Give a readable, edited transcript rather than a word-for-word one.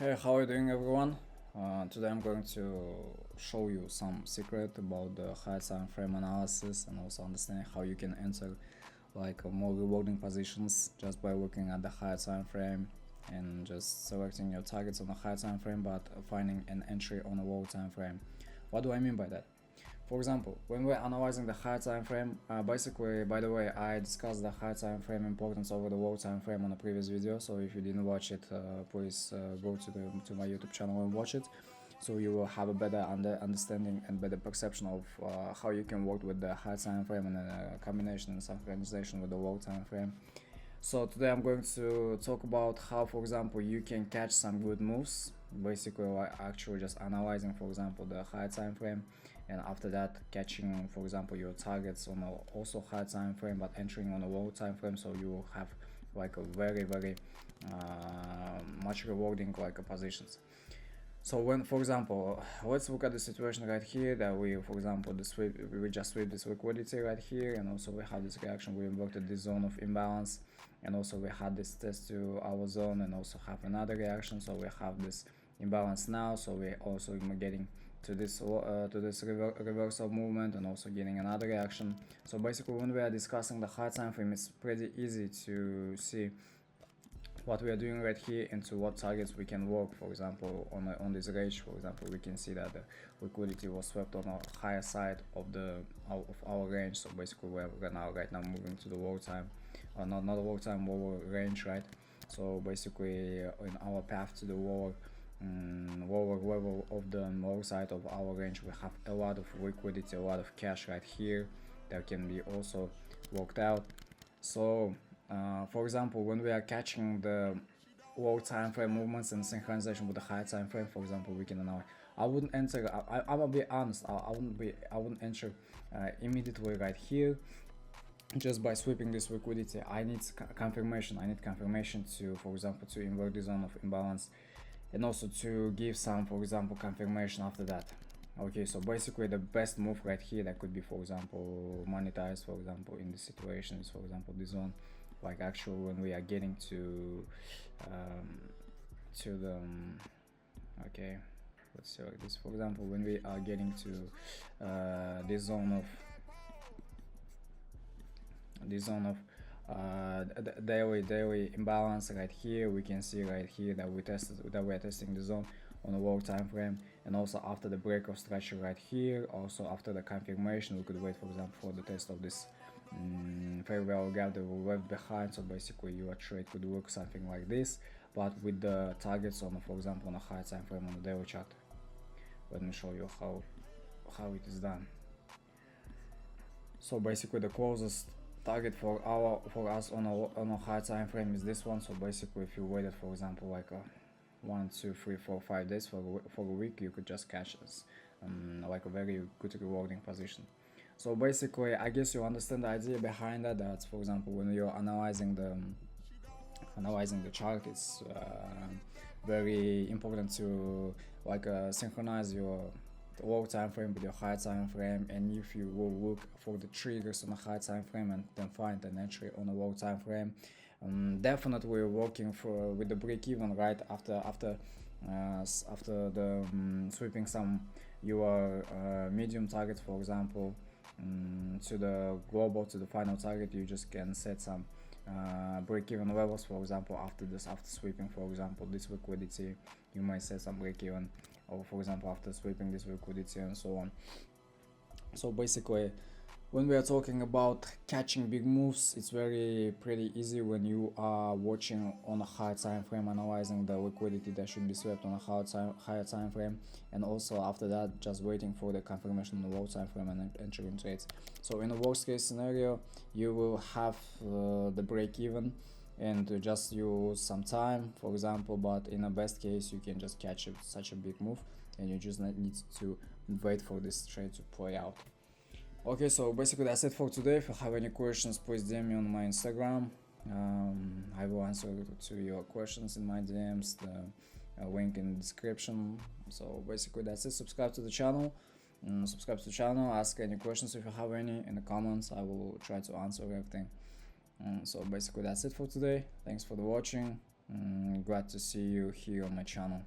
Hey, how are you doing, everyone? Today I'm going to show you some secret about the high time frame analysis and also understanding how you can enter more rewarding positions just by looking at the high time frame and just selecting your targets on a high time frame but finding an entry on a low time frame. What do I mean by that? For example, when we're analyzing the high time frame, basically, by the way, I discussed the high time frame importance over the low time frame on a previous video. So if you didn't watch it, please go to my YouTube channel and watch it. So you will have a better understanding and better perception of how you can work with the high time frame and a combination and synchronization with the low time frame. So today I'm going to talk about how, for example, you can catch some good moves. Basically, like actually just analyzing, for example, the high time frame, and after that catching, for example, your targets on a also high time frame, but entering on a low time frame. So you will have like a very much rewarding positions. So when, for example, let's look at the situation right here that we, for example, we just sweep this liquidity right here, and also we have this reaction. We inverted this zone of imbalance, and also we had this test to our zone, and also have another reaction. So we have this imbalance now. So we also getting to this reversal movement, and also getting another reaction. So basically, when we are discussing the high time frame, it's pretty easy to see what we are doing right here into what targets we can work. For example, on this range, for example, we can see that the liquidity was swept on a higher side of our range. So basically we're right now moving to the low time, not low time, lower range, right? So basically in our path to the lower level of the low side of our range, we have a lot of liquidity, a lot of cash right here that can be also worked out. So for example, when we are catching the low time frame movements and synchronization with the high time frame, for example, we can now. I wouldn't enter. I will be honest. I wouldn't enter immediately right here. Just by sweeping this liquidity, I need confirmation. I need confirmation to, for example, to invert the zone of imbalance, and also to give some, for example, confirmation after that. Okay, so basically the best move right here that could be, for example, monetized, for example, in this situation is, for example, this zone, like actually when we are getting to the okay, let's say like this, for example, when we are getting to this zone of daily imbalance right here, we can see right here that we are testing the zone on a low time frame, and also after the break of structure right here, also after the confirmation, we could wait, for example, for the test of this fair value gap that we left behind. So basically your trade could look something like this, but with the targets on, for example, on a high time frame on the daily chart. Let me show you how it is done. So basically the closest target for us on a high time frame is this one. So basically if you waited, for example, like 1, 2, 3, 4, 5 days for a week, you could just catch this like a very good rewarding position. So basically, I guess you understand the idea behind that. That's, for example, when you're analyzing the chart, it's very important to synchronize your low time frame with your high time frame. And if you will look for the triggers on a high time frame and then find an entry on a low time frame, definitely working with the break even right after the sweeping some your medium targets, for example, to the final target. You just can set some break-even levels, for example, after sweeping, for example, this liquidity, you might set some break-even, or for example after sweeping this liquidity, and so on. So basically, when we are talking about catching big moves, it's pretty easy when you are watching on a high time frame, analyzing the liquidity that should be swept on a higher time frame, and also after that just waiting for the confirmation on the low time frame and entering trades. So in a worst case scenario, you will have the break even and just use some time, for example, but in a best case you can just catch such a big move, and you just need to wait for this trade to play out. Okay, so basically that's it for today. If you have any questions, please DM me on my Instagram. I will answer to your questions in my DMs, the link in the description. So basically that's it. Subscribe to the channel, ask any questions if you have any in the comments. I will try to answer everything. So basically that's it for today. Thanks for the watching. Glad to see you here on my channel.